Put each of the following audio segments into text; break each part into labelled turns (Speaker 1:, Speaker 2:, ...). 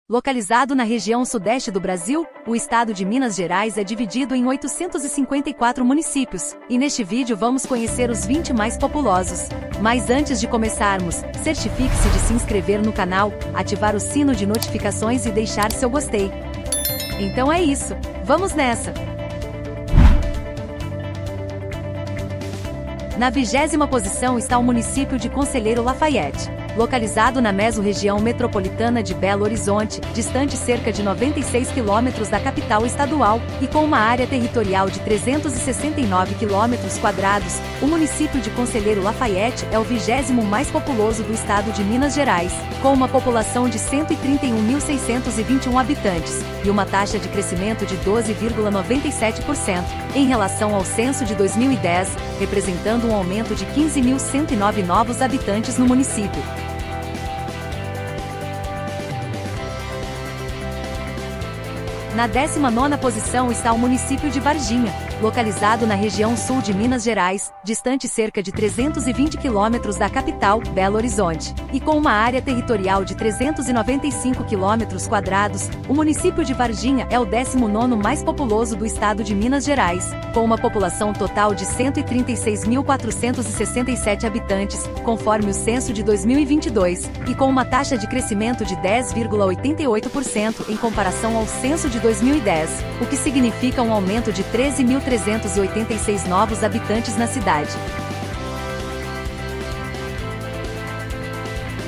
Speaker 1: Localizado na região sudeste do Brasil, o estado de Minas Gerais é dividido em 854 municípios, e neste vídeo vamos conhecer os 20 mais populosos. Mas antes de começarmos, certifique-se de se inscrever no canal, ativar o sino de notificações e deixar seu gostei. Então é isso, vamos nessa! Na 20ª posição está o município de Conselheiro Lafayette. Localizado na mesorregião metropolitana de Belo Horizonte, distante cerca de 96 quilômetros da capital estadual, e com uma área territorial de 369 quilômetros quadrados, o município de Conselheiro Lafayette é o 20º mais populoso do estado de Minas Gerais, com uma população de 131.621 habitantes, e uma taxa de crescimento de 12,97%, em relação ao censo de 2010, representando um aumento de 15.109 novos habitantes no município. Na 19ª posição está o município de Varginha, localizado na região sul de Minas Gerais, distante cerca de 320 quilômetros da capital, Belo Horizonte, e com uma área territorial de 395 quilômetros quadrados, o município de Varginha é o 19º mais populoso do estado de Minas Gerais, com uma população total de 136.467 habitantes, conforme o censo de 2022, e com uma taxa de crescimento de 10,88% em comparação ao censo de 2010, o que significa um aumento de 13.386 novos habitantes na cidade.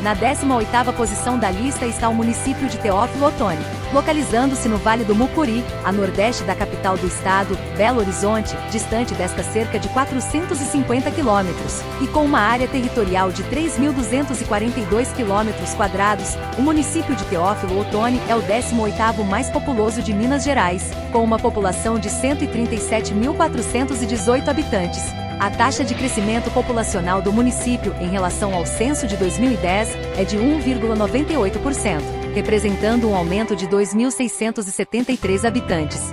Speaker 1: Na 18ª posição da lista está o município de Teófilo Otoni, localizando-se no Vale do Mucuri, a nordeste da capital do estado, Belo Horizonte, distante desta cerca de 450 quilômetros, e com uma área territorial de 3.242 quilômetros quadrados, o município de Teófilo Otoni é o 18º mais populoso de Minas Gerais, com uma população de 137.418 habitantes. A taxa de crescimento populacional do município em relação ao censo de 2010 é de 1,98%, representando um aumento de 2.673 habitantes.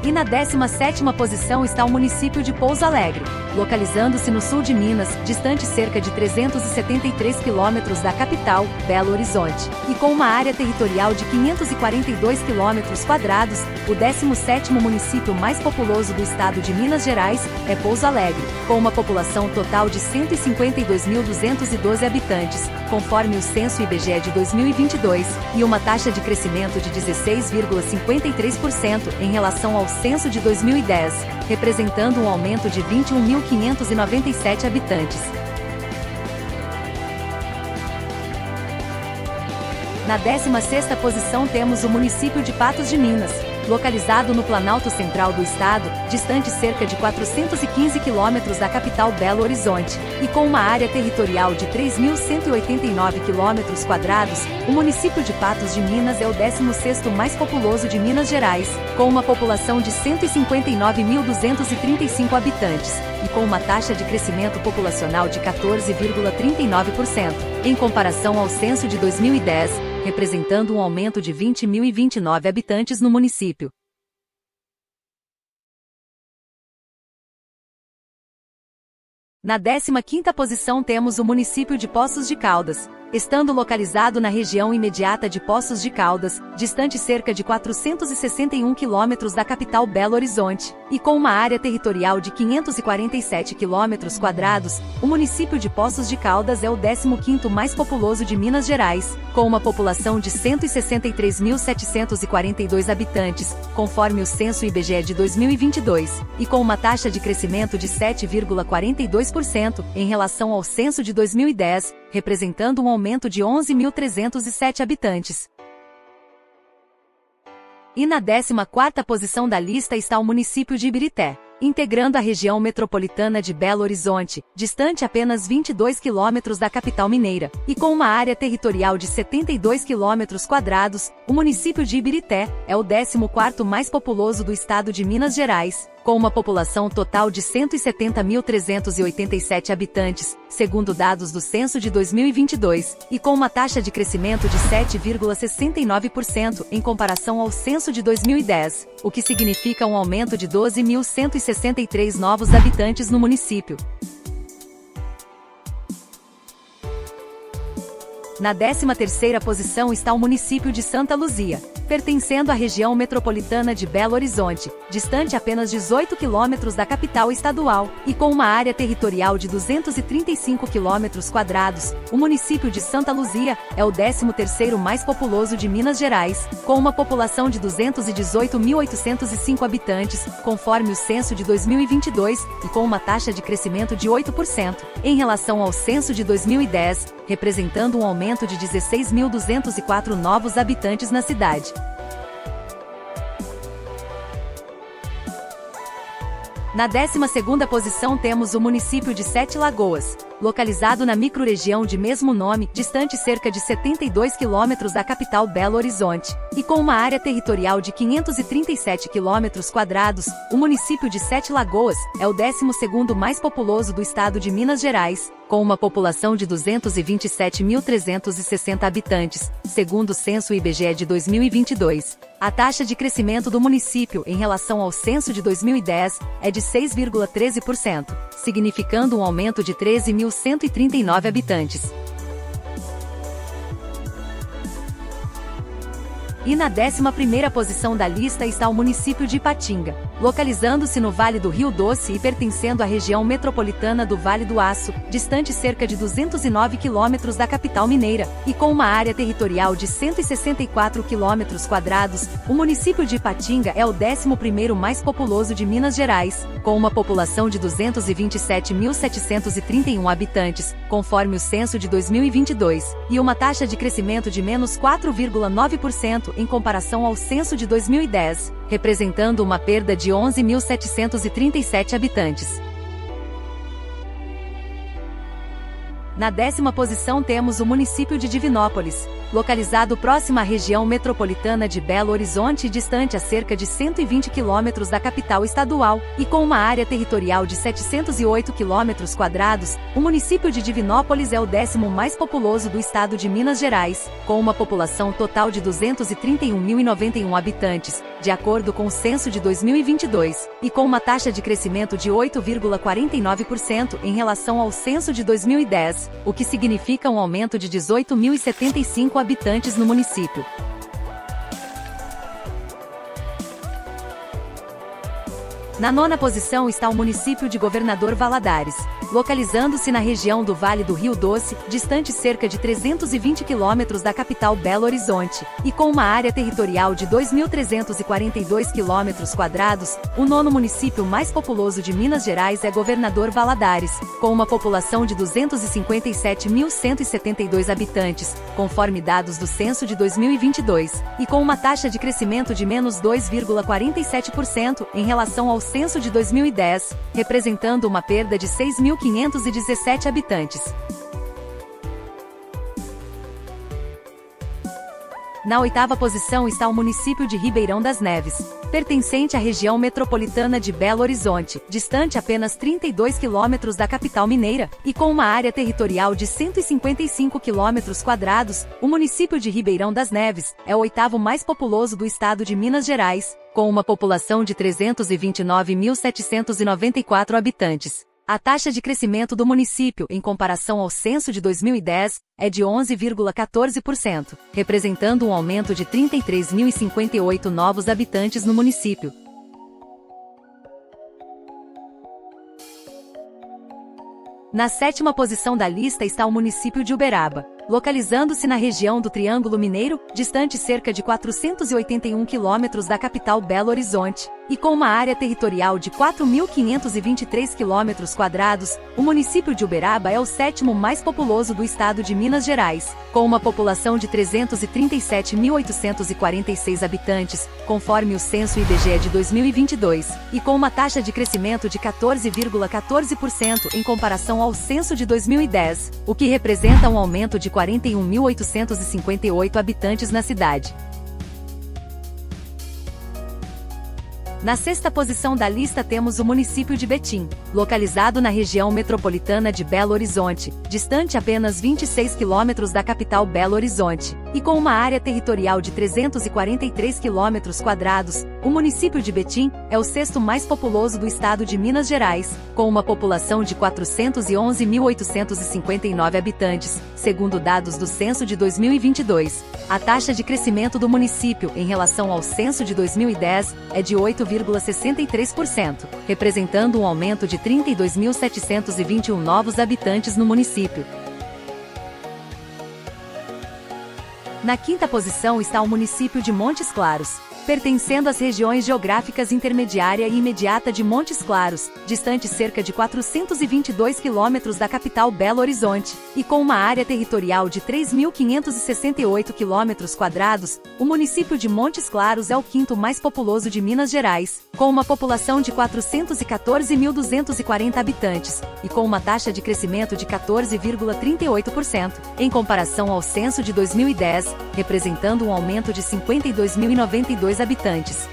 Speaker 1: E na 17ª posição está o município de Pouso Alegre, localizando-se no sul de Minas, distante cerca de 373 quilômetros da capital, Belo Horizonte, e com uma área territorial de 542 quilômetros quadrados, o 17º município mais populoso do estado de Minas Gerais é Pouso Alegre, com uma população total de 152.212 habitantes, conforme o censo IBGE de 2022, e uma taxa de crescimento de 16,53% em relação ao censo de 2010, representando um aumento de 21.597 habitantes. Na 16ª posição temos o município de Patos de Minas, localizado no Planalto Central do estado, distante cerca de 415 quilômetros da capital Belo Horizonte, e com uma área territorial de 3.189 quilômetros quadrados, o município de Patos de Minas é o 16º mais populoso de Minas Gerais, com uma população de 159.235 habitantes, e com uma taxa de crescimento populacional de 14,39%, em comparação ao censo de 2010, representando um aumento de 20.029 habitantes no município. Na 15ª posição temos o município de Poços de Caldas, estando localizado na região imediata de Poços de Caldas, distante cerca de 461 quilômetros da capital Belo Horizonte, e com uma área territorial de 547 quilômetros quadrados, o município de Poços de Caldas é o 15º mais populoso de Minas Gerais, com uma população de 163.742 habitantes, conforme o censo IBGE de 2022, e com uma taxa de crescimento de 7,42% em relação ao censo de 2010, representando um aumento de 11.307 habitantes. E na 14ª posição da lista está o município de Ibirité, integrando a região metropolitana de Belo Horizonte, distante apenas 22 quilômetros da capital mineira, e com uma área territorial de 72 quilômetros quadrados, o município de Ibirité é o 14º mais populoso do estado de Minas Gerais, com uma população total de 170.387 habitantes, segundo dados do censo de 2022, e com uma taxa de crescimento de 7,69% em comparação ao censo de 2010, o que significa um aumento de 12.163 novos habitantes no município. Na 13ª posição está o município de Santa Luzia, pertencendo à região metropolitana de Belo Horizonte, distante apenas 18 quilômetros da capital estadual, e com uma área territorial de 235 quilômetros quadrados. O município de Santa Luzia é o 13º mais populoso de Minas Gerais, com uma população de 218.805 habitantes, conforme o censo de 2022, e com uma taxa de crescimento de 8%, em relação ao censo de 2010, representando um aumento de 16.204 novos habitantes na cidade. Na 12ª posição temos o município de Sete Lagoas, localizado na microrregião de mesmo nome, distante cerca de 72 quilômetros da capital Belo Horizonte, e com uma área territorial de 537 quilômetros quadrados. O município de Sete Lagoas é o 12º mais populoso do estado de Minas Gerais, com uma população de 227.360 habitantes, segundo o censo IBGE de 2022. A taxa de crescimento do município em relação ao censo de 2010 é de 6,13%, significando um aumento de 13.139 habitantes. E na 11ª posição da lista está o município de Ipatinga, localizando-se no Vale do Rio Doce e pertencendo à região metropolitana do Vale do Aço, distante cerca de 209 quilômetros da capital mineira, e com uma área territorial de 164 quilômetros quadrados. O município de Ipatinga é o 11º mais populoso de Minas Gerais, com uma população de 227.731 habitantes, conforme o censo de 2022, e uma taxa de crescimento de menos 4,9% em comparação ao censo de 2010, representando uma perda de 11.737 habitantes. Na 10ª posição temos o município de Divinópolis, localizado próximo à região metropolitana de Belo Horizonte e distante a cerca de 120 quilômetros da capital estadual, e com uma área territorial de 708 quilômetros quadrados. O município de Divinópolis é o 10º mais populoso do estado de Minas Gerais, com uma população total de 231.091 habitantes, de acordo com o censo de 2022, e com uma taxa de crescimento de 8,49% em relação ao censo de 2010, o que significa um aumento de 18.075 habitantes no município. Na 9ª posição está o município de Governador Valadares, localizando-se na região do Vale do Rio Doce, distante cerca de 320 quilômetros da capital Belo Horizonte, e com uma área territorial de 2.342 quilômetros quadrados. O 9º município mais populoso de Minas Gerais é Governador Valadares, com uma população de 257.172 habitantes, conforme dados do censo de 2022, e com uma taxa de crescimento de menos 2,47% em relação ao censo de 2010, representando uma perda de 6.517 habitantes. Na 8ª posição está o município de Ribeirão das Neves, pertencente à região metropolitana de Belo Horizonte, distante apenas 32 quilômetros da capital mineira, e com uma área territorial de 155 quilômetros quadrados. O município de Ribeirão das Neves é o 8º mais populoso do estado de Minas Gerais, com uma população de 329.794 habitantes. A taxa de crescimento do município em comparação ao censo de 2010 é de 11,14%, representando um aumento de 33.058 novos habitantes no município. Na 7ª posição da lista está o município de Uberaba, localizando-se na região do Triângulo Mineiro, distante cerca de 481 quilômetros da capital Belo Horizonte, e com uma área territorial de 4.523 quilômetros quadrados. O município de Uberaba é o 7º mais populoso do estado de Minas Gerais, com uma população de 337.846 habitantes, conforme o censo IBGE de 2022, e com uma taxa de crescimento de 14,14% em comparação ao censo de 2010, o que representa um aumento de 41.858 habitantes na cidade. Na 6ª posição da lista temos o município de Betim, localizado na região metropolitana de Belo Horizonte, distante apenas 26 quilômetros da capital Belo Horizonte, e com uma área territorial de 343 km², o município de Betim é o sexto mais populoso do estado de Minas Gerais, com uma população de 411.859 habitantes, segundo dados do censo de 2022. A taxa de crescimento do município em relação ao censo de 2010 é de 8,63%, representando um aumento de 32.721 novos habitantes no município. Na quinta posição está o município de Montes Claros, pertencendo às regiões geográficas intermediária e imediata de Montes Claros, distante cerca de 422 quilômetros da capital Belo Horizonte, e com uma área territorial de 3.568 km², o município de Montes Claros é o quinto mais populoso de Minas Gerais, com uma população de 414.240 habitantes, e com uma taxa de crescimento de 14,38%, em comparação ao censo de 2010, representando um aumento de 52.092 habitantes.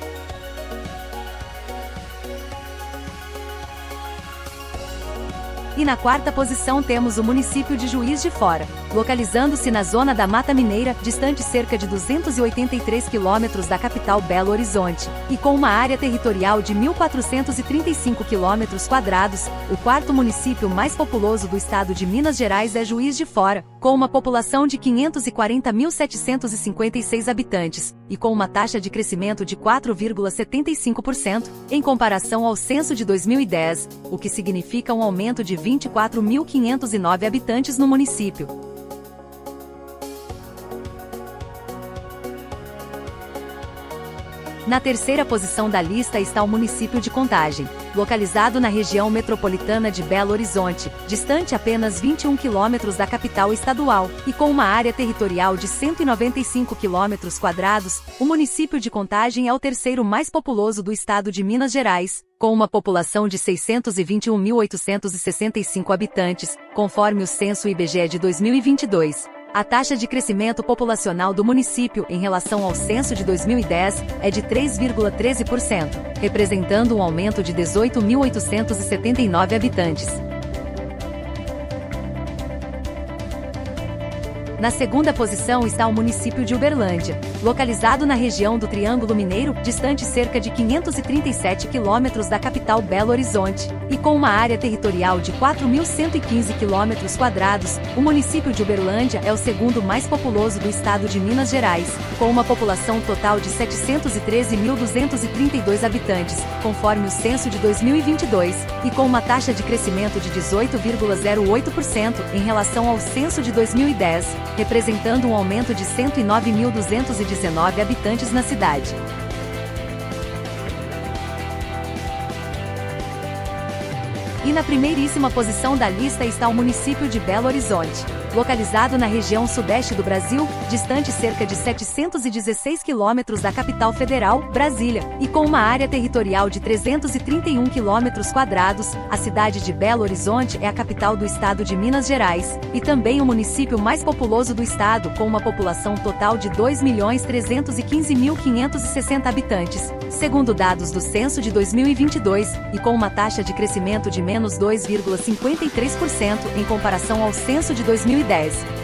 Speaker 1: E na quarta posição temos o município de Juiz de Fora, localizando-se na zona da Mata Mineira, distante cerca de 283 quilômetros da capital Belo Horizonte, e com uma área territorial de 1.435 km², o quarto município mais populoso do estado de Minas Gerais é Juiz de Fora, com uma população de 540.756 habitantes, e com uma taxa de crescimento de 4,75%, em comparação ao censo de 2010, o que significa um aumento de 24.509 habitantes no município. Na terceira posição da lista está o município de Contagem, localizado na região metropolitana de Belo Horizonte, distante apenas 21 quilômetros da capital estadual, e com uma área territorial de 195 km², o município de Contagem é o terceiro mais populoso do estado de Minas Gerais, com uma população de 621.865 habitantes, conforme o censo IBGE de 2022. A taxa de crescimento populacional do município em relação ao censo de 2010 é de 3,13%, representando um aumento de 18.879 habitantes. Na segunda posição está o município de Uberlândia, localizado na região do Triângulo Mineiro, distante cerca de 537 quilômetros da capital Belo Horizonte, e com uma área territorial de 4.115 km², o município de Uberlândia é o segundo mais populoso do estado de Minas Gerais, com uma população total de 713.232 habitantes, conforme o censo de 2022, e com uma taxa de crescimento de 18,08% em relação ao censo de 2010, representando um aumento de 109.219 habitantes na cidade. E na primeiríssima posição da lista está o município de Belo Horizonte, localizado na região sudeste do Brasil, distante cerca de 716 quilômetros da capital federal, Brasília, e com uma área territorial de 331 km², a cidade de Belo Horizonte é a capital do estado de Minas Gerais, e também o município mais populoso do estado, com uma população total de 2.315.560 habitantes, segundo dados do censo de 2022, e com uma taxa de crescimento de menos 2,53% em comparação ao censo de 2010,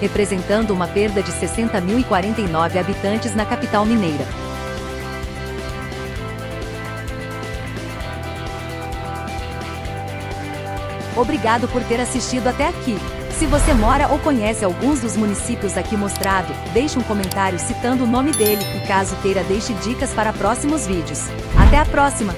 Speaker 1: representando uma perda de 60.049 habitantes na capital mineira. Obrigado por ter assistido até aqui. Se você mora ou conhece alguns dos municípios aqui mostrado, deixe um comentário citando o nome dele e, caso queira, deixe dicas para próximos vídeos. Até a próxima!